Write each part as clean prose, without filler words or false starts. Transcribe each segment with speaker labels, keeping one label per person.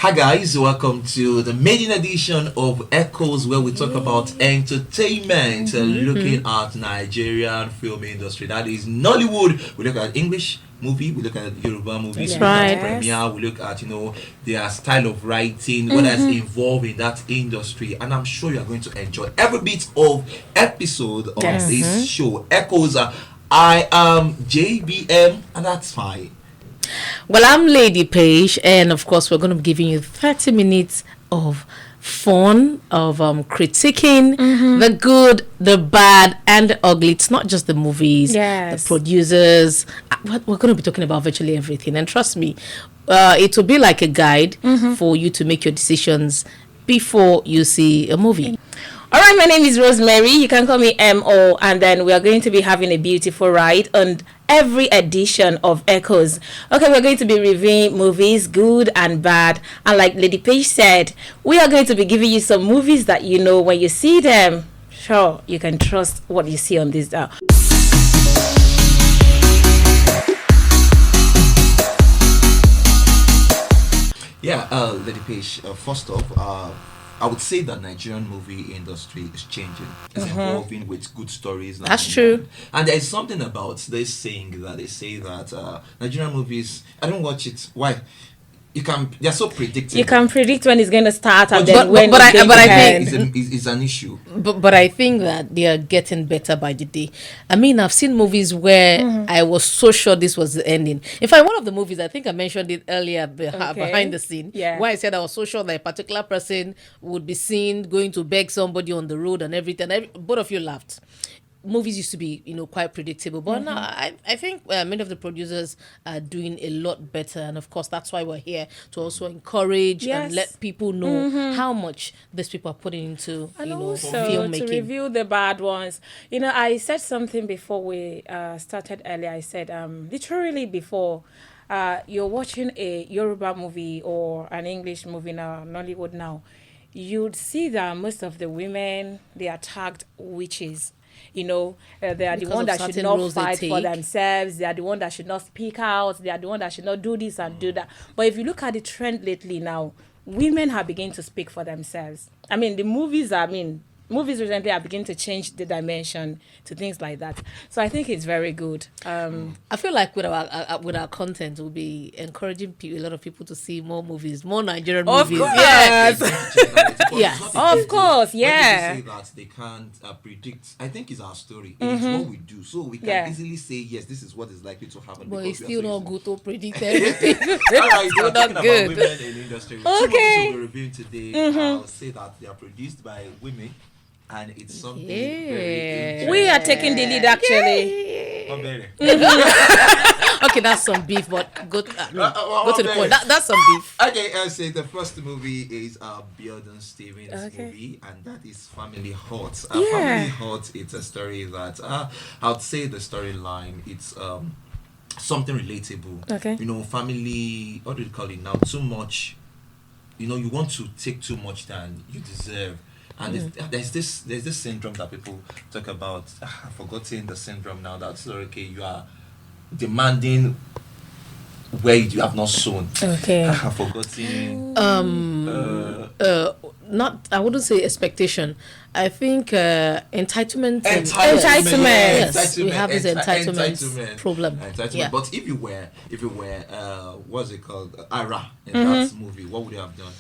Speaker 1: Hi guys, welcome to the maiden edition of Echoes, where we talk about entertainment, looking at Nigerian film industry. That is Nollywood. We look at English movie, we look at Yoruba movies, we look at premiere, we look at their style of writing, what is involved in that industry, and I'm sure you are going to enjoy every bit of episode of this show. Echoes. I am JBM, and that's fine.
Speaker 2: Well, I'm Lady Page, and of course, we're going to be giving you 30 minutes of fun, of critiquing the good, the bad, and the ugly. It's not just the movies, the producers. We're going to be talking about virtually everything. And trust me, it will be like a guide for you to make your decisions before you see a movie.
Speaker 3: All right, my name is Rosemary. You can call me MO, and then we are going to be having a beautiful ride on every edition of Echoes. Okay, we're going to be reviewing movies, good and bad. And like Lady Page said, we are going to be giving you some movies that you know when you see them, sure, you can trust what you see on this.
Speaker 1: Lady Page, first off, I would say that Nigerian movie industry is changing. It's evolving with good stories.
Speaker 2: That's true.
Speaker 1: And there's something about this saying that they say that Nigerian movies, I don't watch it. Why? They're so predictable.
Speaker 3: You can predict when it's going to start and
Speaker 2: I think
Speaker 1: it's an issue.
Speaker 2: But I think that they are getting better by the day. I mean, I've seen movies where I was so sure this was the ending. In fact, one of the movies, I think I mentioned it earlier behind the scene, where I said I was so sure that a particular person would be seen going to beg somebody on the road and everything. Both of you laughed. Movies used to be, quite predictable, but now I think many of the producers are doing a lot better, and of course that's why we're here to also encourage and let people know how much these people are putting into, filmmaking.
Speaker 3: To review the bad ones. I said something before we started earlier. I said literally before you're watching a Yoruba movie or an English movie now, Nollywood now, you'd see that most of the women, they are tagged witches. They are the one that should not fight for themselves. They are the one that should not speak out. They are the one that should not do this and do that. But if you look at the trend lately now, women have begun to speak for themselves. I mean, movies recently are beginning to change the dimension to things like that. So I think it's very good.
Speaker 2: I feel like with our content, we'll be encouraging a lot of people to see more movies, more Nigerian movies.
Speaker 3: Yes. Of course.
Speaker 1: Yeah. When people say that they can't predict, I think it's our story. It's what we do. So we can easily say, yes, this is what is likely to happen.
Speaker 2: But it's still not good to predict everything.
Speaker 1: All right, we're talking about women in the industry. Okay. We're reviewing today. I'll say that they are produced by women. And it's something very
Speaker 3: we are taking the lead, actually.
Speaker 2: Okay, that's some beef, but go to the point. That's some beef.
Speaker 1: Okay, I'll say the first movie is Biodun Stevens' movie, and that is Family Hot. Family Hot, it's a story that I would say the storyline, it's something relatable.
Speaker 3: Okay.
Speaker 1: Family, what do you call it now? Too much. You want to take too much than you deserve. And there's this syndrome that people talk about. I've forgotten the syndrome now. That's you are demanding where you have not sown.
Speaker 2: Okay.
Speaker 1: I've forgotten.
Speaker 2: I wouldn't say expectation. I think entitlement.
Speaker 1: Yes,
Speaker 2: we have this entitlement problem.
Speaker 1: Yeah. But if you were, what's it called, Ara in that movie, what would you have done?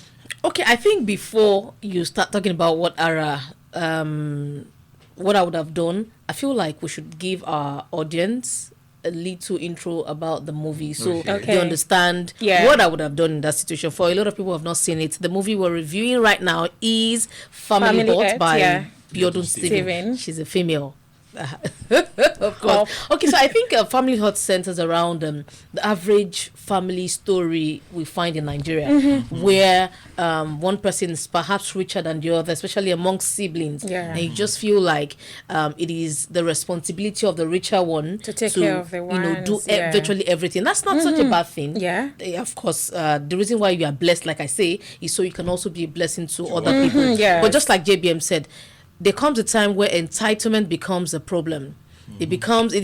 Speaker 2: Okay, I think before you start talking about what Ara, what I would have done, I feel like we should give our audience a little intro about the movie so they understand what I would have done in that situation. For a lot of people who have not seen it, the movie we're reviewing right now is Family Hot by Biodun Stevens. She's a female. Of course. Okay, so I think Family Hot centers around the average family story we find in Nigeria, where one person is perhaps richer than the other, especially amongst siblings. And you just feel like it is the responsibility of the richer one
Speaker 3: to take care of the ones,
Speaker 2: do virtually everything. That's not such a bad thing. Of course, the reason why you are blessed, like I say, is so you can also be a blessing to other people. But just like JBM said, there comes a time where entitlement becomes a problem. It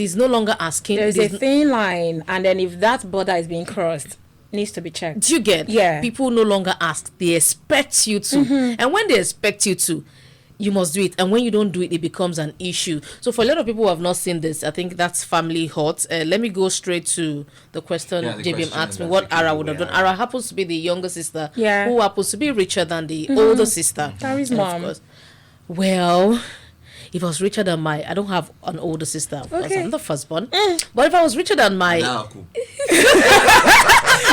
Speaker 2: is no longer asking.
Speaker 3: There's a thin line, and then if that border is being crossed, needs to be checked.
Speaker 2: Do you get?
Speaker 3: Yeah.
Speaker 2: People no longer ask; they expect you to, and when they expect you to, you must do it. And when you don't do it, it becomes an issue. So for a lot of people who have not seen this, I think that's family hot. Let me go straight to the question JBM asked me: what Ara would have done? Ara happens to be the younger sister, who happens to be richer than the older sister.
Speaker 3: Carrie's mom.
Speaker 2: Well, if I was richer than I don't have an older sister.
Speaker 3: Okay.
Speaker 2: I'm the firstborn. But if I was richer than
Speaker 1: Cool.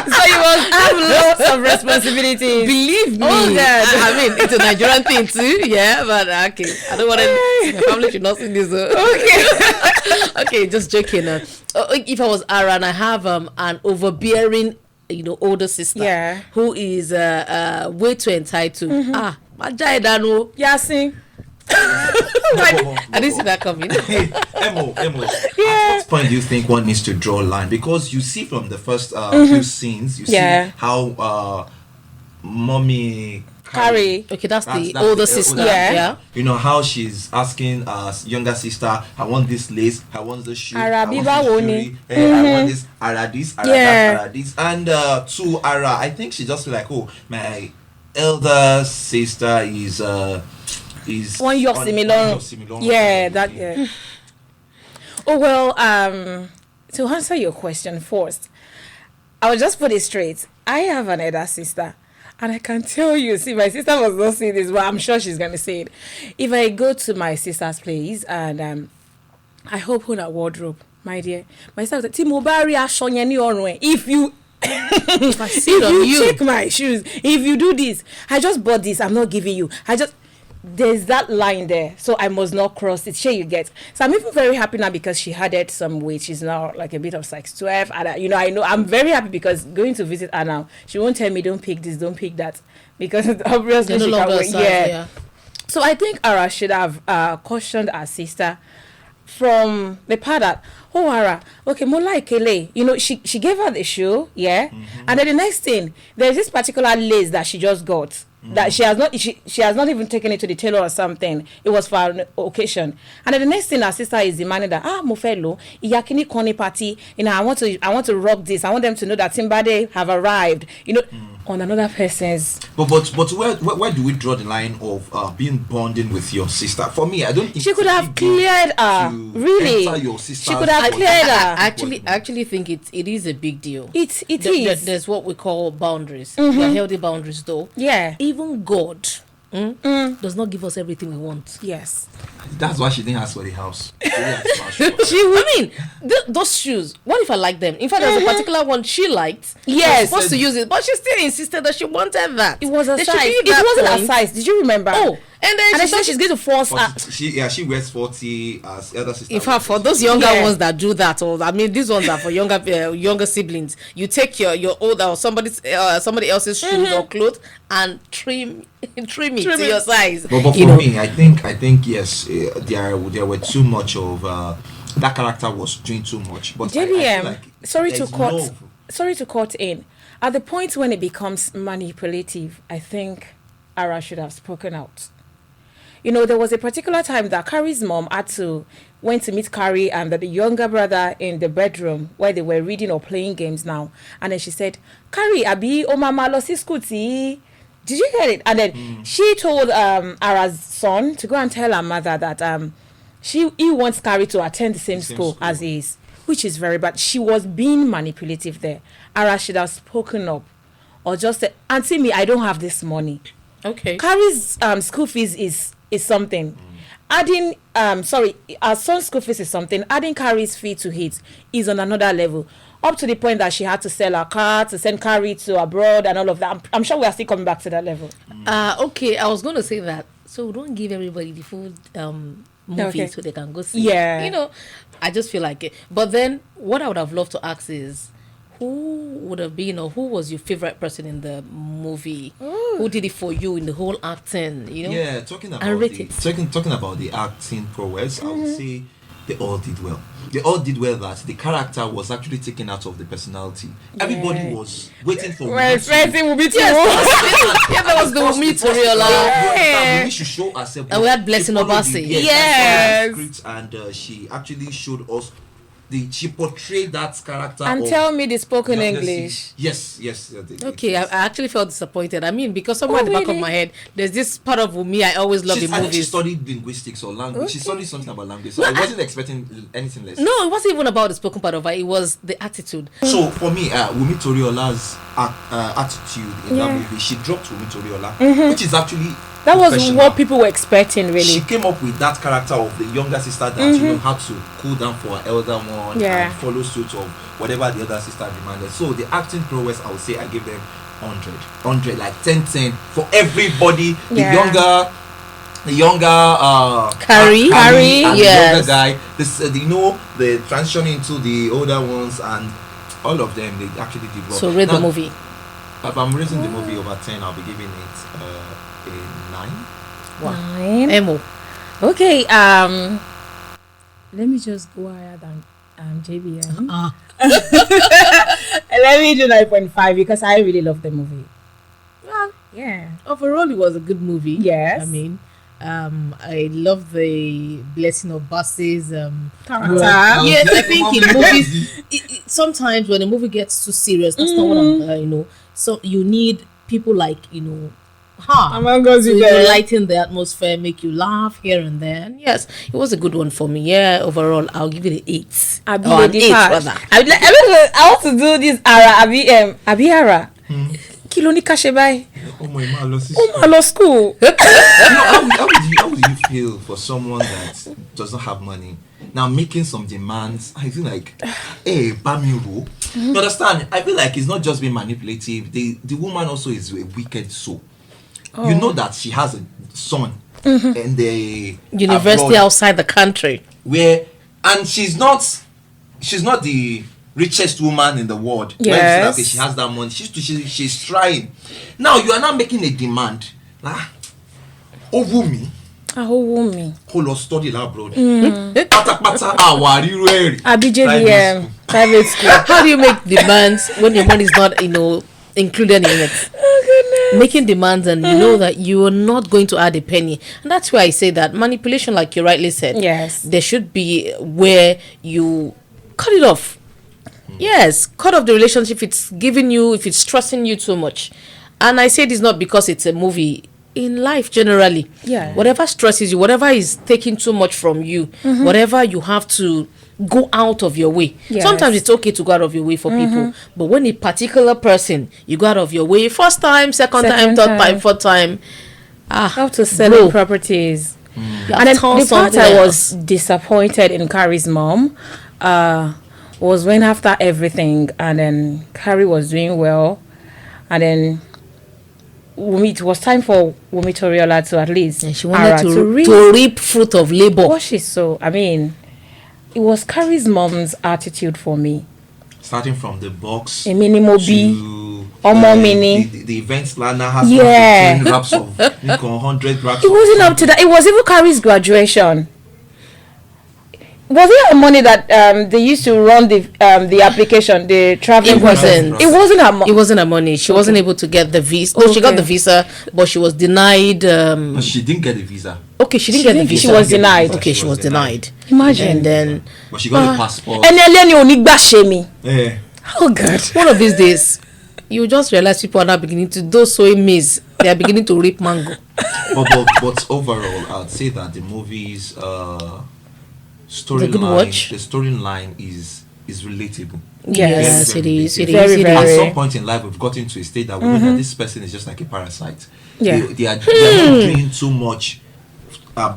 Speaker 3: So you must have lots of responsibilities.
Speaker 2: Believe me.
Speaker 3: Oh, God.
Speaker 2: I mean, it's a Nigerian thing too. Yeah, but okay. I don't want to. My family should not see this. Okay. Okay, just joking. If I was Ara and I have an overbearing, older sister, who is way too entitled.
Speaker 3: Yasin.
Speaker 2: I didn't see that coming.
Speaker 1: Emo. At what point do you think one needs to draw a line? Because you see from the first few scenes, you see how mommy
Speaker 3: Carrie.
Speaker 2: Okay, that's the older sister. Yeah.
Speaker 1: You know how she's asking younger sister, I want this lace, I want this shoe, I want this jewelry, I want this, Ara this, Ara that, Ara this. And to Ara, I think she just feel like, oh, my elder sister is
Speaker 3: 1 year similar. Yeah, that Oh well, to answer your question first, I will just put it straight. I have an elder sister, and I can tell you, see, my sister was not saying this, but I'm sure she's gonna say it. If I go to my sister's place and I open her wardrobe, my dear, my sister said, if you
Speaker 2: if I see it on you,
Speaker 3: take my shoes, if you do this, I just bought this, I'm not giving you. There's that line there, so I must not cross it. Sure, you get. So I'm even very happy now because she added some weight. She's now like a bit of size 12. And I know I'm very happy because going to visit her now, she won't tell me don't pick this, don't pick that, because obviously she can't wait. Yeah. So I think Ara should have cautioned her sister from the part that, oh, Ara, okay, Mola Ikele, she gave her the shoe, and then the next thing, there's this particular lace that she just got. That she has not even taken it to the tailor or something. It was for an occasion. And then the next thing, our sister is demanding that Mofelo, Iyakini Koni party, I want to rock this. I want them to know that Timbade have arrived. On another person's.
Speaker 1: But where do we draw the line of being bonding with your sister? For me, I don't think
Speaker 3: she could have cleared her. Really, she could have cleared her.
Speaker 2: I actually think it is a big deal.
Speaker 3: It is.
Speaker 2: There's what we call boundaries. They're healthy boundaries, though.
Speaker 3: Yeah.
Speaker 2: Even God does not give us everything we want.
Speaker 3: Yes.
Speaker 1: That's why she didn't ask for the house.
Speaker 2: Those shoes, what if I like them? In fact, there's a particular one she liked.
Speaker 3: Yes.
Speaker 2: I was supposed to use it, but she still insisted that she wanted that.
Speaker 3: It was a size. It wasn't a size. Did you remember?
Speaker 2: Oh, and then
Speaker 3: she said she's going to force her.
Speaker 1: She wears 40 as elder sister.
Speaker 2: In fact, for those younger ones that do that, or these ones are for younger siblings. You take your older or somebody else's shoes or clothes and trim it to your size.
Speaker 1: But for me, I think yes, there were too much of that character was doing too much. But
Speaker 3: JBM,
Speaker 1: like
Speaker 3: sorry to cut in. At the point when it becomes manipulative, I think Ara should have spoken out. There was a particular time that Carrie's mom went to meet Carrie and the younger brother in the bedroom where they were reading or playing games now. And then she said, Carrie, Abi, o mama lo si skuti. Did you get it? And then she told Ara's son to go and tell her mother that he wants Carrie to attend the same school as he is, which is very bad. She was being manipulative there. Ara should have spoken up or just said, Auntie me, I don't have this money.
Speaker 2: Okay.
Speaker 3: Carrie's school fees is something. Adding our son's school fees is something. Adding Carrie's fee to it is on another level. Up to the point that she had to sell her car to send Carrie to abroad and all of that. I'm sure we are still coming back to that level.
Speaker 2: Okay, I was going to say that. So don't give everybody the full movie so they can go see.
Speaker 3: Yeah.
Speaker 2: I just feel like it. But then what I would have loved to ask is, who would have been or who was your favorite person in the movie? Ooh. Who did it for you in the whole acting?
Speaker 1: Yeah, talking about the acting prowess, I would say they all did well. They all did well that the character was actually taken out of the personality. Yeah. Everybody was waiting for
Speaker 3: Wumi to
Speaker 2: that was the Wumi to realize.
Speaker 1: We should show ourselves.
Speaker 2: And we had Blessing Obasi.
Speaker 3: Yes.
Speaker 1: And she actually showed us she portrayed that character.
Speaker 3: And
Speaker 1: of
Speaker 3: tell me the spoken
Speaker 1: younger
Speaker 3: English.
Speaker 1: sis- Yes, yes.
Speaker 2: Okay, I actually felt disappointed. I mean, because somewhere
Speaker 3: Oh,
Speaker 2: at the back of
Speaker 3: really?
Speaker 2: my head, there's this part of me I always love in
Speaker 1: I think she
Speaker 2: movies.
Speaker 1: studied linguistics or language. She
Speaker 3: Okay.
Speaker 1: studied something about language, so I wasn't expecting anything less.
Speaker 2: No, it wasn't even about the spoken part of it. It was the attitude.
Speaker 1: So for me, Wumi Toriola's attitude in that
Speaker 3: Yeah.
Speaker 1: movie, she dropped Wumi Toriola, which is actually
Speaker 3: That was
Speaker 1: professional.
Speaker 3: what people were expecting, really.
Speaker 1: She came up with that character of the younger sister that you know had to cool down for her elder one
Speaker 3: Yeah.
Speaker 1: and follow suit of whatever the other sister demanded. So the acting prowess, I would say, I give them 100, like 10 for everybody.
Speaker 3: Yeah.
Speaker 1: The younger
Speaker 2: Carrie,
Speaker 1: and the
Speaker 2: yes.
Speaker 1: younger guy. This the transition into the older ones, and all of them they actually did well.
Speaker 2: So read the
Speaker 1: Now,
Speaker 2: movie.
Speaker 1: If I'm rating the movie over 10, I'll be giving it a 9.
Speaker 3: Fine.
Speaker 2: Emo.
Speaker 3: Okay, let me just go higher than JBM. Let me do 9.5 because I really love the movie. Well, yeah.
Speaker 2: Overall, it was a good movie.
Speaker 3: Yes.
Speaker 2: I mean, I love the blessing of buses.
Speaker 3: Character.
Speaker 2: Yes, I think in movies, sometimes when a movie gets too serious, that's not what I'm, so you need people like,
Speaker 3: Among us,
Speaker 2: so
Speaker 3: you
Speaker 2: you
Speaker 3: there.
Speaker 2: lighten the atmosphere, make you laugh here and there. And yes, it was a good one for me. Yeah, overall, I'll give it an 8. Or an 8 rather.
Speaker 3: I want to do this Abi Ara. Kí ló ní ká ṣe báyìí?
Speaker 1: Oh my man,
Speaker 3: Ó máa lọ school.
Speaker 1: how would you feel for someone that does not have money now making some demands? I feel like, hey, Bamiru. You understand? I feel like it's not just being manipulative. The woman also is a wicked soul. You know that she has a son in the
Speaker 2: University
Speaker 1: abroad
Speaker 2: outside the country.
Speaker 1: and she's not the richest woman in the world. Where you
Speaker 3: Yes.
Speaker 1: feel like, okay, she has that money. She's trying. Now you are now making a demand. Over me.
Speaker 3: Owó mi.
Speaker 1: Kó lọ study abroad. Pátápátá àwárí rẹ̀.
Speaker 3: Abi JBM private school.
Speaker 2: How do you make demands when your money is not, included in it? Making demands and you know that you are not going to add a penny. And that's why I say that manipulation, like you rightly said,
Speaker 3: Yes.
Speaker 2: there should be where you cut it off. Yes, cut off the relationship if it's stressing you too much. And I say this not because it's a movie. In life generally,
Speaker 3: Yeah.
Speaker 2: whatever stresses you, whatever is taking too much from you, whatever you have to go out of your way.
Speaker 3: Yes.
Speaker 2: Sometimes it's okay to go out of your way for people, but when a particular person you go out of your way, first time, second time, third time, fourth time,
Speaker 3: How to sell
Speaker 2: bro,
Speaker 3: properties.
Speaker 2: you
Speaker 3: And
Speaker 2: have
Speaker 3: then
Speaker 2: turned
Speaker 3: the part
Speaker 2: something
Speaker 3: I
Speaker 2: else.
Speaker 3: was disappointed in Carrie's mom was when after everything and then Carrie was doing well and then it was time for Wumi Toriola to at least
Speaker 2: And she wanted
Speaker 3: Ara,
Speaker 2: to reap fruit of labor.
Speaker 3: what she saw. I mean, it was Carrie's mom's attitude for me.
Speaker 1: Starting from the box
Speaker 3: A minimum B.
Speaker 1: to
Speaker 3: Omo mini.
Speaker 1: the event planner has
Speaker 3: Yeah.
Speaker 1: 10 wraps of 100 wraps.
Speaker 3: It wasn't up to that. It was even Carrie's graduation. Was it her money that they used to run the application, the traveling
Speaker 2: It wasn't.
Speaker 3: person? It wasn't her money.
Speaker 2: It wasn't her money. She wasn't able to get the visa. No, she got
Speaker 3: Okay.
Speaker 2: the visa, but she was denied.
Speaker 1: No, she didn't get the visa.
Speaker 2: Okay, she didn't get the
Speaker 3: didn't-
Speaker 2: visa.
Speaker 3: she was denied.
Speaker 2: Okay, she was denied.
Speaker 3: Imagine.
Speaker 2: And then
Speaker 1: But she got the passport.
Speaker 3: And then you only shame me.
Speaker 1: Eh.
Speaker 3: Oh God.
Speaker 2: one of these days, you just realize people are now beginning to, those sowing maize, they are beginning to reap mango.
Speaker 1: but overall, I'd say that the movie's
Speaker 2: good watch.
Speaker 1: the storyline is relatable.
Speaker 3: Yes,
Speaker 1: Very,
Speaker 2: it
Speaker 1: very
Speaker 2: is. It
Speaker 1: relatable.
Speaker 2: is.
Speaker 3: Very,
Speaker 2: It
Speaker 3: very.
Speaker 1: At
Speaker 2: is.
Speaker 1: some point in life, we've gotten to a state that we know that this person is just like a parasite.
Speaker 3: Yeah.
Speaker 1: They are not doing too much,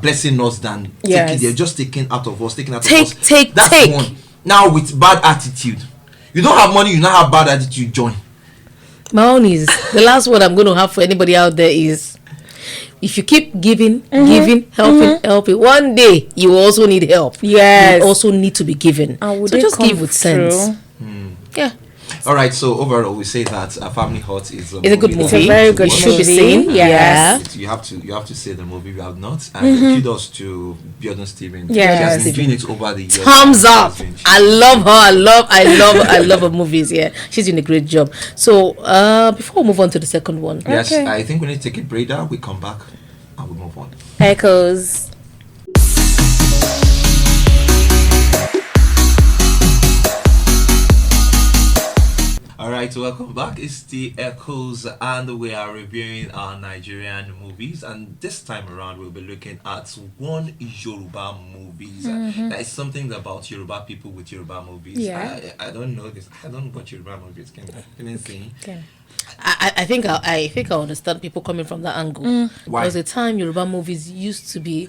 Speaker 1: blessing us than
Speaker 3: Yes.
Speaker 1: taking. They're just taking out of us, taking out
Speaker 2: Take,
Speaker 1: of us.
Speaker 2: take,
Speaker 1: That's
Speaker 2: take.
Speaker 1: one. Now with bad attitude, you don't have money. You now have bad attitude. Join.
Speaker 2: My own is, the last word I'm going to have for anybody out there is, if you keep giving, helping, one day you will also need help.
Speaker 3: Yes.
Speaker 2: You also need to be given.
Speaker 3: And would
Speaker 2: So
Speaker 3: it
Speaker 2: just
Speaker 3: come
Speaker 2: give with sense.
Speaker 3: true?
Speaker 2: Yeah.
Speaker 1: All right. So overall, we say that A Family Hut is
Speaker 2: It's a good
Speaker 1: that
Speaker 2: movie.
Speaker 3: It's a very
Speaker 1: to
Speaker 3: good
Speaker 1: watch.
Speaker 2: Should be
Speaker 3: movie.
Speaker 2: seen.
Speaker 3: Yes.
Speaker 1: You have to say the movie. We have not. And kudos to Bjorn Steven.
Speaker 3: Yes.
Speaker 1: She has been doing it over the years.
Speaker 2: Thumbs up.
Speaker 1: She's been-
Speaker 2: I love her. I love her movies. Yeah, she's doing a great job. So before we move on to the second one,
Speaker 1: Yes,
Speaker 3: Okay.
Speaker 1: I think we need to take a break now. We come back and we move on.
Speaker 3: Echoes.
Speaker 1: right, welcome back. It's the Echoes, and we are reviewing our Nigerian movies. And this time around, we'll be looking at one Yoruba movies. There is something about Yoruba people with Yoruba movies.
Speaker 3: Yeah.
Speaker 1: I don't know this. I don't watch Yoruba movies. Can you see?
Speaker 3: Okay.
Speaker 2: I think I understand people coming from that angle.
Speaker 1: Why?
Speaker 2: There was a time Yoruba movies used to be,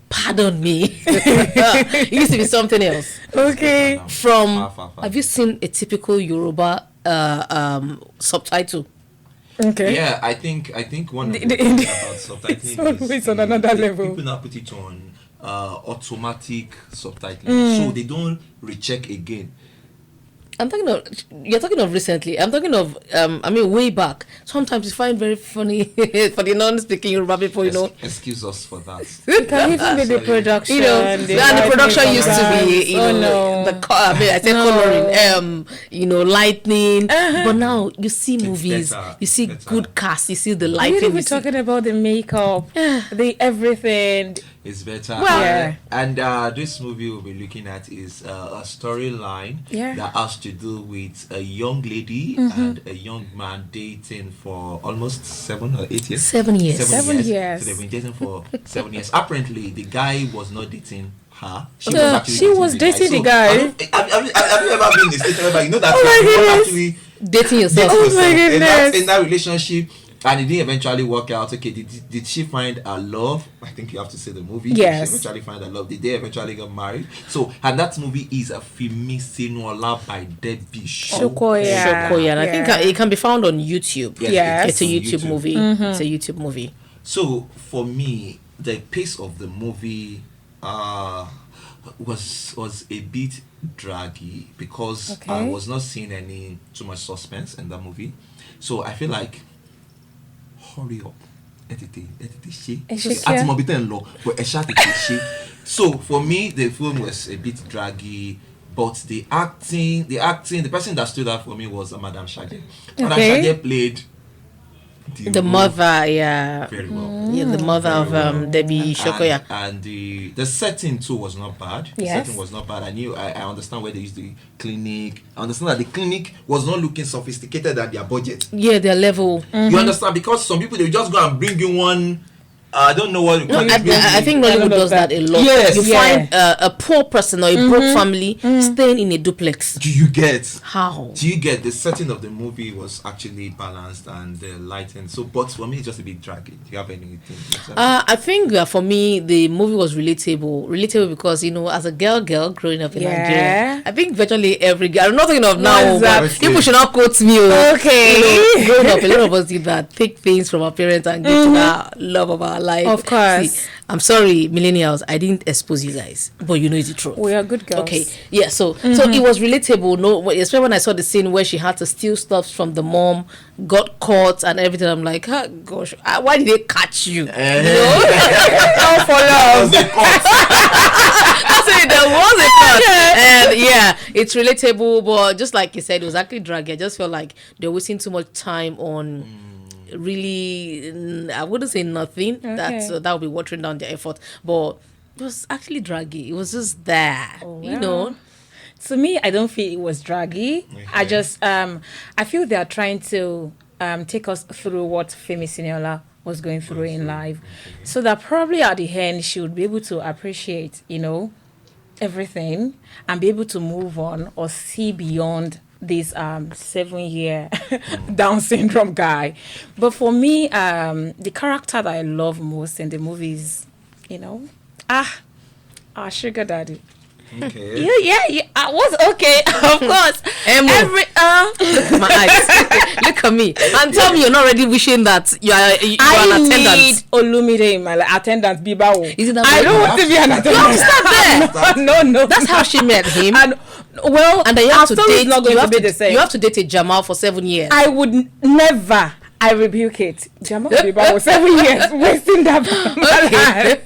Speaker 2: pardon me, it used to be something else.
Speaker 3: Okay.
Speaker 2: From
Speaker 1: Far.
Speaker 2: have you seen a typical Yoruba subtitle?
Speaker 3: Okay.
Speaker 1: Yeah, I think one of the
Speaker 3: The-
Speaker 1: things about subtitling
Speaker 3: it's always
Speaker 1: is
Speaker 3: on another
Speaker 1: the
Speaker 3: level.
Speaker 1: People now put it on automatic subtitling, so they don't recheck again.
Speaker 2: You're talking of recently. I'm talking of, way back. Sometimes you find very funny for the non-speaking Yoruba people,
Speaker 1: Excuse us for that.
Speaker 3: It can even be the
Speaker 1: Sorry.
Speaker 3: production.
Speaker 2: And the production used to be, I said coloring, lightning. But now you see movies,
Speaker 1: better.
Speaker 2: you see
Speaker 1: Better.
Speaker 2: good cast, you see the
Speaker 3: Are you
Speaker 2: lighting.
Speaker 3: even
Speaker 2: you see-
Speaker 3: talking about the makeup, the everything?
Speaker 1: It's better.
Speaker 3: Well, yeah.
Speaker 1: And this movie we'll be looking at is a storyline that has to do with a young lady and a young man dating for almost 7 or 8 years.
Speaker 2: 7 years.
Speaker 3: 7 years.
Speaker 1: So they've been dating for 7 years. Apparently, the guy was not dating her. She
Speaker 3: No,
Speaker 1: was actually
Speaker 3: she was dating the guy.
Speaker 1: Have you ever been in a state where you know that
Speaker 3: Oh my
Speaker 1: you
Speaker 3: goodness.
Speaker 1: actually
Speaker 2: Dating yourself.
Speaker 3: Oh my goodness.
Speaker 1: in that relationship, and it didn't eventually work out. Okay, did she find her love? I think you have to say the movie.
Speaker 3: Yes.
Speaker 1: Did she eventually find her love? Did they eventually get married? So, and that movie is a Fimi Sinola by Debbie
Speaker 3: Shokoya.
Speaker 2: Shokoya. And I think it can be found on YouTube.
Speaker 3: Yes.
Speaker 2: It's a
Speaker 1: on
Speaker 2: YouTube movie. It's a YouTube movie.
Speaker 1: So for me, the pace of the movie was a bit draggy because I
Speaker 3: Okay.
Speaker 1: was not seeing any too much suspense in the movie. So I feel like hurry up. So for me, the film was a bit draggy, but the person that stood out for me was Madame Shage. Madame
Speaker 3: Okay.
Speaker 1: Shage played
Speaker 2: The
Speaker 1: role
Speaker 2: mother, yeah.
Speaker 1: very well.
Speaker 2: Yeah, the mother of Debbie Shokoya.
Speaker 1: And the setting too was not bad. The
Speaker 3: Yes.
Speaker 1: setting was not bad. I understand where they used the clinic. I understand that the clinic was not looking sophisticated at their budget.
Speaker 2: Yeah, their level.
Speaker 1: You understand? Because some people, they just go and bring you one, I don't know what.
Speaker 2: No, I think Nollywood does that a lot.
Speaker 1: Yes.
Speaker 2: You
Speaker 1: Yeah.
Speaker 2: find a poor person or a broke family staying in a duplex.
Speaker 1: Do you get?
Speaker 2: How?
Speaker 1: Do you get the setting of the movie was actually balanced and the lighting? So, but for me, it's just a bit draggy. Do you have anything?
Speaker 2: I think for me, the movie was relatable. Relatable because, as a girl growing up in
Speaker 3: Yeah.
Speaker 2: Nigeria, I think virtually every girl, I'm not talking of now,
Speaker 3: Exactly.
Speaker 2: but people should not quote me.
Speaker 3: Okay.
Speaker 2: Growing up, a lot of us did that. Take things from our parents and get to that love of our life.
Speaker 3: Of course.
Speaker 2: See, I'm sorry, millennials, I didn't expose you guys, but you know it's the truth.
Speaker 3: We are good girls.
Speaker 2: Okay, yeah, so it was relatable. No, especially when I saw the scene where she had to steal stuff from the mom, got caught and everything. I'm like, oh, gosh, why did they catch you?
Speaker 3: All for love.
Speaker 2: That's it. There was a cut, and yeah, it's relatable. But just like you said, it was actually draggy. I just felt like they were wasting too much time on. Really, I wouldn't say nothing.
Speaker 3: Okay.
Speaker 2: That would be watering down their effort, but it was actually draggy. It was just there,
Speaker 3: To me, I don't feel it was draggy. I just I feel they are trying to take us through what Femi Siniola was going through in life, so that probably at the end she would be able to appreciate, everything and be able to move on or see beyond this 7-year Down syndrome guy. But for me, the character that I love most in the movies, our sugar daddy.
Speaker 1: Okay.
Speaker 3: Yeah. I was okay, of course.
Speaker 2: Emo. Look at my eyes. Look at me. And tell me you're not already wishing that you are an attendant.
Speaker 3: I need Olumide in my attendant Bibawo.
Speaker 2: Is it that
Speaker 3: I
Speaker 2: way?
Speaker 3: don't want to be an attendant.
Speaker 2: Stop there.
Speaker 3: No.
Speaker 2: That's how she met him.
Speaker 3: And
Speaker 2: And then you have to date.
Speaker 3: not going
Speaker 2: You
Speaker 3: to
Speaker 2: have
Speaker 3: be
Speaker 2: to
Speaker 3: the same.
Speaker 2: You have to date a Jamal for 7 years.
Speaker 3: I would never. I rebuke it. Jamal Bibawo, 7 years wasting that life.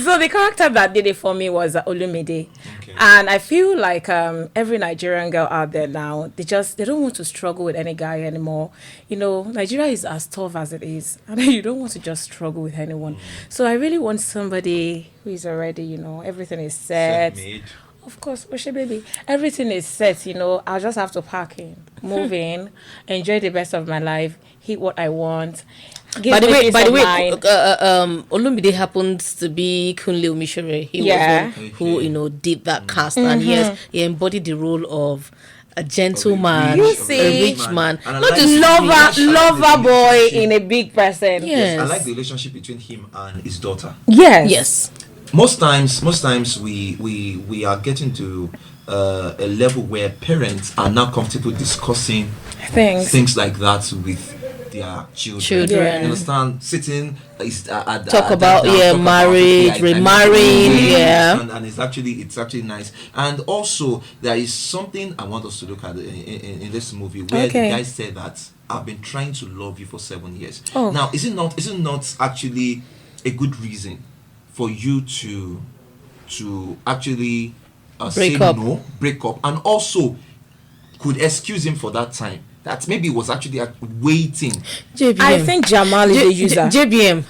Speaker 3: So the character that did it for me was Olumide.
Speaker 1: Okay.
Speaker 3: And I feel like every Nigerian girl out there now, they don't want to struggle with any guy anymore. Nigeria is as tough as it is. And you don't want to just struggle with anyone. So I really want somebody who is already, everything is set.
Speaker 1: Self-made.
Speaker 3: Of course, Oshe baby. Everything is set, I'll just have to pack in, move in, enjoy the best of my life, eat what I want.
Speaker 2: By the way, Olumide happens to be Kunle Omishere. He was one who, did that cast, and yes, he embodied the role of a gentleman, a rich man,
Speaker 3: not just lover boy in a big person.
Speaker 1: Yes, I like the relationship between him and his daughter.
Speaker 2: Yes.
Speaker 1: Most times we are getting to a level where parents are now comfortable discussing things like that with their children. You understand? Sitting
Speaker 2: talk about marriage, remarrying,
Speaker 1: and it's actually nice. And also there is something I want us to look at in this movie where the guy said that I've been trying to love you for 7 years. Now, is it not actually a good reason for you to actually break up, and also could excuse him for that time? That maybe was actually waiting.
Speaker 2: JBM.
Speaker 3: I think Jamal is a user.
Speaker 2: JBM.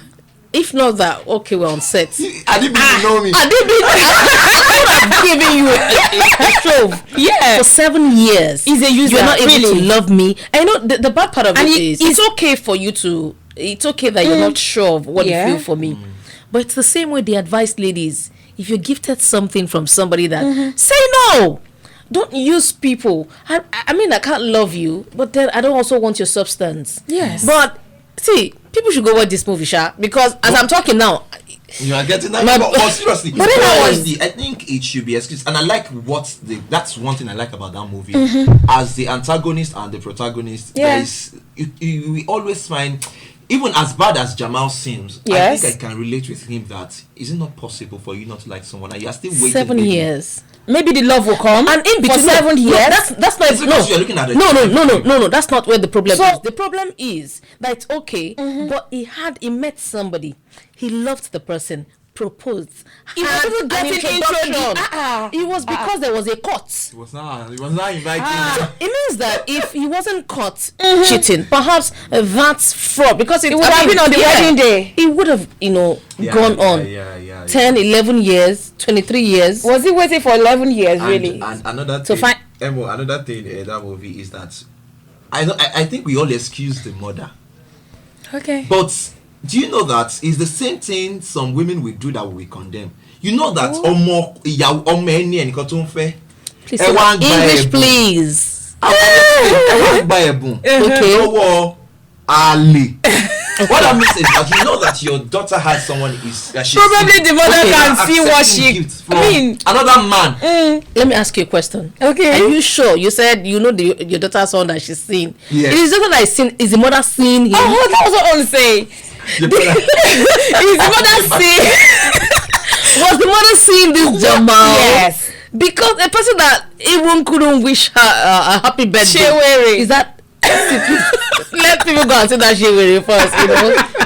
Speaker 2: If not that, okay, we're on set.
Speaker 1: I didn't know me.
Speaker 2: I would have given you a stove.
Speaker 3: Yeah.
Speaker 2: For 7 years.
Speaker 3: He's a user.
Speaker 2: You're not able to love me. I know the bad part of it is it's okay for you to. It's okay that you're not sure of what you feel for me. But it's the same way they advise ladies. If you're gifted something from somebody that say no. Don't use people. I mean, I can't love you, but then I don't also want your substance.
Speaker 3: Yes.
Speaker 2: But see, people should go watch this movie, Sha, because as I'm talking now,
Speaker 1: you are getting that. But seriously, but I think it should be excused. And I like that's one thing I like about that movie. As the antagonist and the protagonist, we always find, even as bad as Jamal seems, I think I can relate with him that is it not possible for you not to like someone and you are still waiting
Speaker 2: 7 years.
Speaker 3: Maybe the love will come,
Speaker 2: and in between
Speaker 3: 7 years.
Speaker 2: That's not.
Speaker 1: You're looking at
Speaker 2: no. That's not where the problem is. The problem is that it's okay, but he met somebody. He loved the person, proposed.
Speaker 3: He wasn't getting introduction.
Speaker 2: It was because there was a cut.
Speaker 1: He was not inviting.
Speaker 2: It means that if he wasn't caught cheating, perhaps that's fraud, because it
Speaker 3: would have been on the wedding day.
Speaker 2: It would have, gone on. 10, 11 years, 23 years.
Speaker 3: Was he waiting for 11 years, really?
Speaker 1: And another thing, another thing in that movie is that I think we all excuse the mother.
Speaker 3: Okay.
Speaker 1: But do you know that it's the same thing some women will do that we condemn? You know that
Speaker 2: Please, English, please.
Speaker 1: What that means is that you know that your daughter has someone
Speaker 3: probably the mother can see what she
Speaker 1: another man.
Speaker 2: Let me ask you a question.
Speaker 3: Okay.
Speaker 2: Are you sure? You said you know your daughter's son that she's seen.
Speaker 1: Yes.
Speaker 2: It is daughter that is seen. Is the mother seeing him?
Speaker 3: Oh, that was what I want to say. Is the mother seeing?
Speaker 2: Was the mother seeing this Jamal?
Speaker 3: Yes.
Speaker 2: Because a person that even couldn't wish her a happy birthday.
Speaker 3: Shewere.
Speaker 2: Is that? Let people go and say that Shewere first.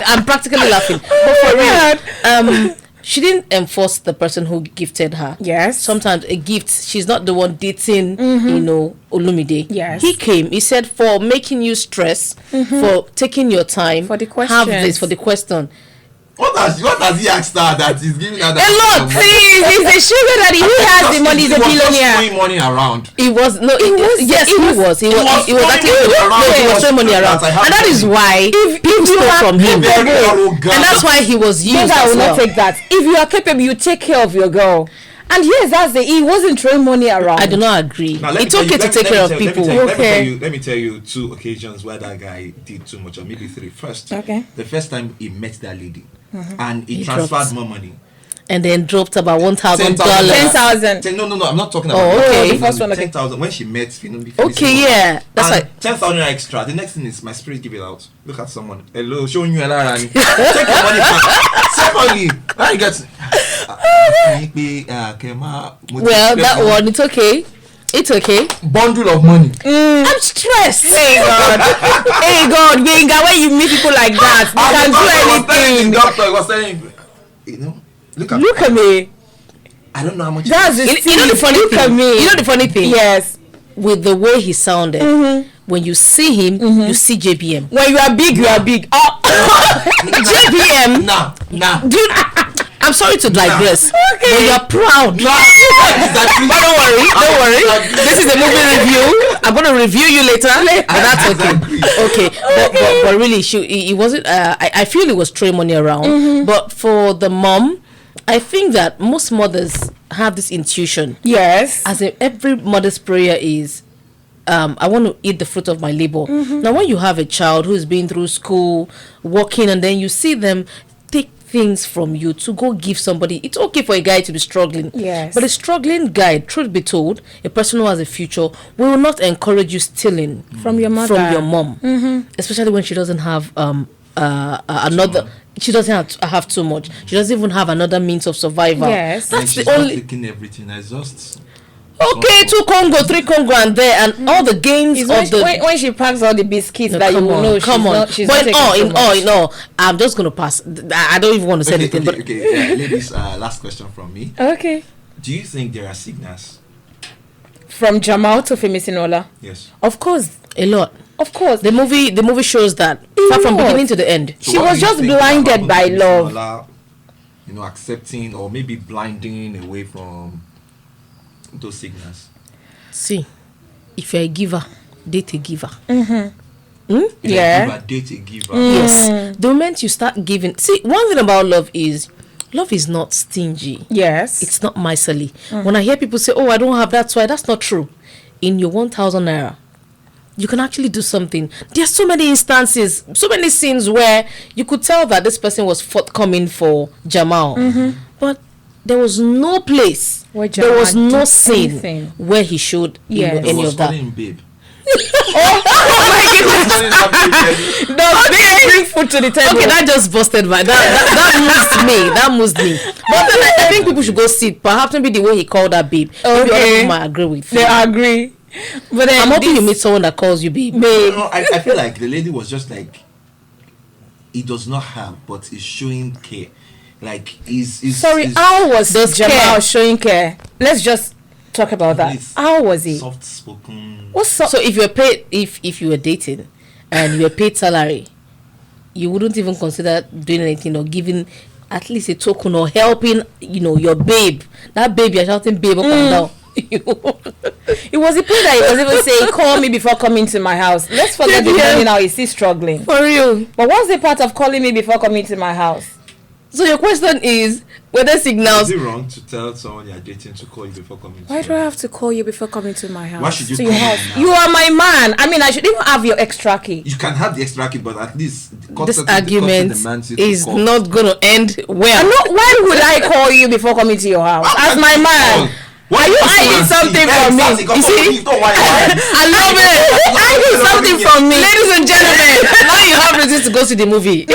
Speaker 2: I'm practically laughing. But for real, she didn't enforce the person who gifted her.
Speaker 3: Yes.
Speaker 2: Sometimes a gift, she's not the one dating, Olumide.
Speaker 3: Yes.
Speaker 2: He came, he said, for making you stress, for taking your time,
Speaker 3: for the question.
Speaker 2: have this, for the question.
Speaker 1: What has he asked her that he's giving her that?
Speaker 3: A lot, please. He's a sugar daddy. He has the money. He's a billionaire.
Speaker 1: Throwing money around.
Speaker 2: He was throwing money around, and that is why people stole from him, and that's why he was used.
Speaker 3: I will not take that. If you are capable, you take care of your girl. And yes, he wasn't throwing money around.
Speaker 2: I do not agree. It's okay to take care of people.
Speaker 1: Let me tell you 2 occasions where that guy did too much, or maybe 3. First, the first time he met that lady, and he transferred more money,
Speaker 2: and then dropped about $1,000.
Speaker 3: 10,000.
Speaker 1: No, I'm not talking about.
Speaker 2: Oh, okay.
Speaker 1: The first one, 10,000 when she met.
Speaker 2: Okay, yeah, that's
Speaker 1: like 10,000 extra. The next thing is my spirit give it out. Look at someone. Hello, showing you a lot. Take your money back. Secondly, now you get.
Speaker 2: Well, that one, it's okay. It's okay.
Speaker 1: Bundle of money.
Speaker 2: I'm stressed.
Speaker 3: Hey God, Yenga, when you meet people like that, they can do anything.
Speaker 1: The doctor was saying, look at me. I don't know how much.
Speaker 2: That's the funny thing. You know the funny thing.
Speaker 3: Yes.
Speaker 2: With the way he sounded, when you see him, you see JBM.
Speaker 3: When you are big, you are big.
Speaker 2: JBM.
Speaker 1: Nah.
Speaker 2: Dude, I'm sorry to digress, but you're proud. But don't worry. This is a movie review. I'm going to review you later, but that's okay. But really, it wasn't. I feel it was throwing money around. But for the mom, I think that most mothers have this intuition.
Speaker 3: Yes.
Speaker 2: As in every mother's prayer is, I want to eat the fruit of my labor. Now, when you have a child who is been through school, working, and then you see them take things from you to go give somebody, it's okay for a guy to be struggling.
Speaker 3: Yes.
Speaker 2: But a struggling guy, truth be told, a person who has a future, will not encourage you stealing
Speaker 3: From your mother.
Speaker 2: from your mom, especially when she doesn't have another. She doesn't have too much. She doesn't even have another means of survival.
Speaker 3: Yes.
Speaker 1: And
Speaker 2: That's
Speaker 1: she's
Speaker 2: the
Speaker 1: not
Speaker 2: only.
Speaker 1: taking everything. I just.
Speaker 2: Okay, 2 Congo, 3 Congo, and there, and all the games
Speaker 3: It's
Speaker 2: of the.
Speaker 3: when she packs all the biscuits
Speaker 2: No,
Speaker 3: that you
Speaker 2: come
Speaker 3: will
Speaker 2: on,
Speaker 3: know
Speaker 2: come on.
Speaker 3: she's
Speaker 2: But
Speaker 3: not
Speaker 2: in all, I'm just gonna pass. I don't even want to say anything. But
Speaker 1: ladies, last question from me.
Speaker 3: Okay.
Speaker 1: Do you think there are signals?
Speaker 3: From Jamal to Femisinola.
Speaker 1: Yes.
Speaker 3: Of course.
Speaker 2: a lot.
Speaker 3: Of course.
Speaker 2: The movie shows that from beginning to the end.
Speaker 1: So
Speaker 3: She
Speaker 1: what
Speaker 3: was
Speaker 1: do you
Speaker 3: just
Speaker 1: think
Speaker 3: blinded
Speaker 1: happened
Speaker 3: by
Speaker 1: to Miss
Speaker 3: love.
Speaker 1: Nola, accepting or maybe blinding away from those signals.
Speaker 2: See, if you're a giver, date a giver.
Speaker 1: If
Speaker 3: Yeah.
Speaker 1: a giver, date a giver.
Speaker 2: Yes. The moment you start giving, see, one thing about love is not stingy.
Speaker 3: Yes.
Speaker 2: It's not miserly. When I hear people say, "Oh, I don't have that's why," that's not true. In your 1,000 naira, you can actually do something. There's so many instances, so many scenes where you could tell that this person was forthcoming for Jamal, but there was no place,
Speaker 3: Where
Speaker 2: there
Speaker 3: Jamal
Speaker 2: was no
Speaker 3: did
Speaker 2: scene
Speaker 3: anything.
Speaker 2: where he showed
Speaker 3: Yes.
Speaker 1: He
Speaker 2: any
Speaker 1: was
Speaker 2: of that.
Speaker 1: calling him babe.
Speaker 3: No, they bring food to the table.
Speaker 2: Okay, that just busted my that moved me. But then I think people should go see it. Perhaps maybe the way he called her babe. Maybe other
Speaker 3: Okay.
Speaker 2: people might agree with you.
Speaker 3: They agree. But then
Speaker 2: I'm hoping you meet someone that calls you babe.
Speaker 1: No, I feel like the lady was just like, he does not have, but he's showing care. Like, he's
Speaker 3: Sorry,
Speaker 1: he's
Speaker 3: how was
Speaker 2: Does
Speaker 3: Jamal
Speaker 2: care.
Speaker 3: showing care? Let's just talk about that.
Speaker 1: Please.
Speaker 3: How was he?
Speaker 1: soft spoken.
Speaker 3: What's up?
Speaker 2: So if you were paid, if you were dating, and you were paid salary, you wouldn't even consider doing anything or giving at least a token or helping, your babe. That babe you're shouting babe up and down.
Speaker 3: It was the point that he was even saying, call me before coming to my house. Let's forget the
Speaker 2: Yeah.
Speaker 3: money now. He's still struggling.
Speaker 2: For real.
Speaker 3: But what's the part of calling me before coming to my house?
Speaker 2: So your question is whether signals.
Speaker 1: Is it wrong to tell someone you're dating to call you before coming to
Speaker 3: Why do I have to call you before coming to my house?
Speaker 1: Why should you
Speaker 3: to
Speaker 1: call
Speaker 3: your
Speaker 1: me
Speaker 3: house?
Speaker 1: now?
Speaker 3: You are my man. I mean, I should even have your extra key.
Speaker 1: You can have the extra key, but at least
Speaker 2: This argument is not going to end well.
Speaker 3: Why would I call you before coming to your house? As my man.
Speaker 1: Why
Speaker 3: Are you hiding something from me?
Speaker 1: You see? Don't worry.
Speaker 2: I love it.
Speaker 3: Hiding something from me.
Speaker 2: Ladies and gentlemen, now you have reason to go see the movie.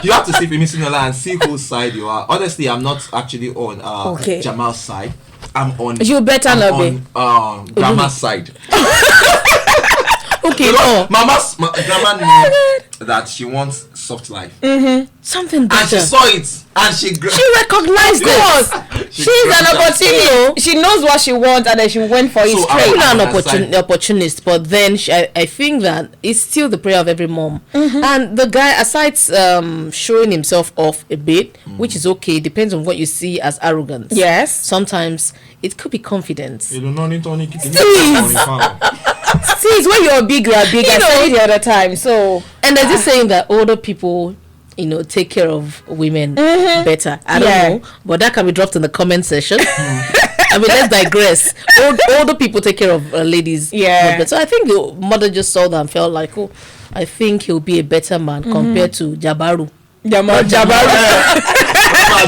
Speaker 1: You have to see Femisinola and see whose side you are. Honestly, I'm not actually on
Speaker 3: Okay.
Speaker 1: Jamal's side. I'm on.
Speaker 3: You better
Speaker 1: I'm
Speaker 3: not be.
Speaker 1: on Grandma's side.
Speaker 2: Okay,
Speaker 1: Grandma knew that she wants soft life,
Speaker 2: something
Speaker 1: and
Speaker 2: better.
Speaker 1: she saw it, and she
Speaker 2: recognized it.
Speaker 3: She's an opportunist. She knows what she wants and then she went for it
Speaker 1: So,
Speaker 3: straight.
Speaker 2: People are an
Speaker 1: on that side.
Speaker 2: opportunist, but then I think that it's still the prayer of every mom. And the guy, aside showing himself off a bit, which is okay, depends on what you see as arrogance.
Speaker 3: Yes.
Speaker 2: Sometimes it could be confidence.
Speaker 3: See, it's when you're big, you are big. I said it the other time. So,
Speaker 2: And there's this saying that older people, take care of women better. I don't know, but that can be dropped in the comment section. I mean, let's digress. Older people take care of ladies.
Speaker 3: Yeah.
Speaker 2: much better. So I think the mother just saw that and felt like, oh, I think he'll be a better man compared to Jabaru.
Speaker 3: Jabaru.
Speaker 2: I'll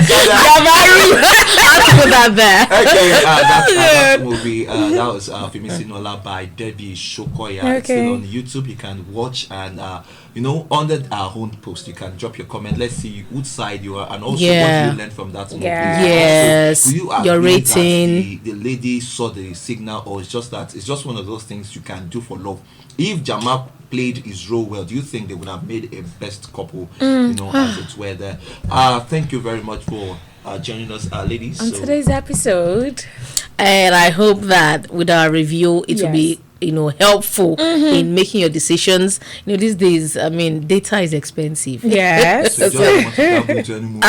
Speaker 2: put that there.
Speaker 1: Okay, that movie that was Femisinola by Debbie Shokoya. It's still on YouTube. You can watch and under our own post you can drop your comment. Let's see which side you are and also what you learned from that movie.
Speaker 3: Yeah.
Speaker 2: Yes.
Speaker 1: Also, do you
Speaker 2: Your
Speaker 1: agree that
Speaker 2: rating.
Speaker 1: the lady saw the signal, or it's just one of those things you can do for love? If Jamal played his role well, do you think they would have made a best couple? As it were there. Thank you very much for joining us, ladies.
Speaker 3: On today's episode.
Speaker 2: And I hope that with our review, it will be helpful in making your decisions. These days, I mean, data is expensive.
Speaker 3: Yes.
Speaker 1: So you just don't want to dabble into any movie.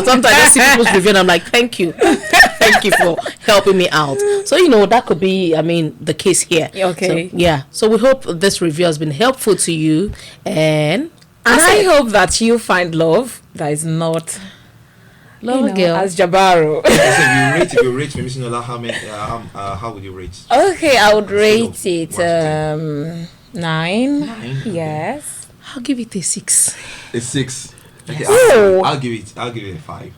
Speaker 2: Sometimes I see people's review and I'm like, thank you. Thank you for helping me out. So, that could be, the case here.
Speaker 3: Okay.
Speaker 2: So, yeah. So we hope this review has been helpful to you. And
Speaker 3: I hope that you find love that is not
Speaker 2: love girl.
Speaker 3: as Jabaru.
Speaker 1: If you rate Mimi Sinola, how would you rate?
Speaker 3: Okay, I would rate it
Speaker 1: 1 to
Speaker 3: 9.
Speaker 1: 9?
Speaker 3: Yes.
Speaker 2: I'll give it a 6.
Speaker 1: A 6. Okay,
Speaker 3: Yes.
Speaker 1: I'll give it a 5.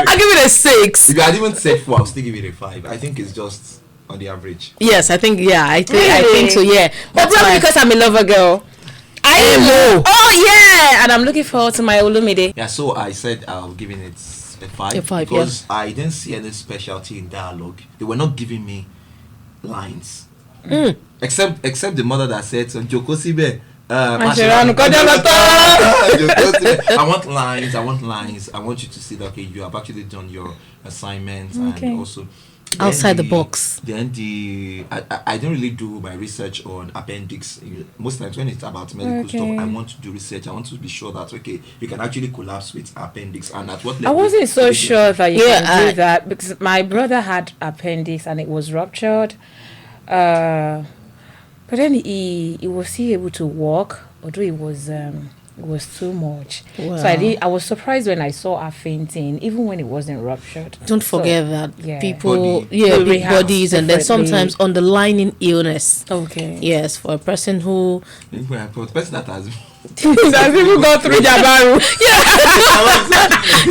Speaker 2: I'll give it a 6.
Speaker 1: If you had even said 4, I'll still give it a 5. I think it's just on the average.
Speaker 2: Yes, I think so, yeah.
Speaker 3: But probably because I'm a lover girl. I know. Oh yeah, and I'm looking forward to my Olumide.
Speaker 1: Yeah, so I said I'm giving it a 5.
Speaker 2: A 5,
Speaker 1: because I didn't see any specialty in dialogue. They were not giving me lines. Except the mother that said, so Joko Sibe. I want lines. I want you to see that, okay, you have actually done your assignments.
Speaker 3: Okay.
Speaker 1: And also
Speaker 2: Outside the box.
Speaker 1: Then I don't really do my research on appendix. Most times when it's about medical stuff, I want to do research. I want to be sure that, okay, you can actually collapse with appendix, and at what level.
Speaker 3: I wasn't so sure that you can do
Speaker 2: I-
Speaker 3: that because my brother had appendix and it was ruptured. But then he was still able to walk, although it was too much.
Speaker 2: Wow.
Speaker 3: So I was surprised when I saw her fainting, even when it wasn't ruptured.
Speaker 2: Don't forget that
Speaker 3: yeah.
Speaker 2: people,
Speaker 1: Body.
Speaker 3: Will
Speaker 2: big
Speaker 3: react
Speaker 2: bodies, and then
Speaker 3: differently.
Speaker 2: sometimes underlying illness.
Speaker 3: Okay.
Speaker 2: Yes, for a person who
Speaker 1: The person that has
Speaker 3: Some people go through Jabaru.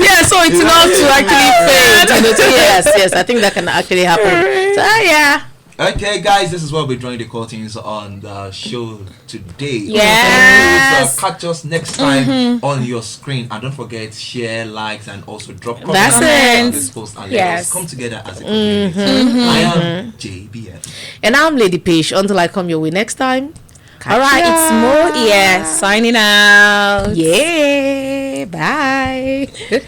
Speaker 2: yeah, so it's not to actually faint. So yes, I think that can actually happen. So yeah.
Speaker 1: Okay, guys, this is what we're drawing the curtains on the show today.
Speaker 3: Yes.
Speaker 1: Catch us next time on your screen, and don't forget, share, likes, and also drop
Speaker 2: That's
Speaker 1: comments on
Speaker 2: it.
Speaker 1: this post, and let
Speaker 3: Yes.
Speaker 1: us come together as a community. I am JBF.
Speaker 2: And I'm Lady Pish. Until I come your way next time.
Speaker 3: All right, it's Mo. Yeah, signing out.
Speaker 2: Yeah. Bye.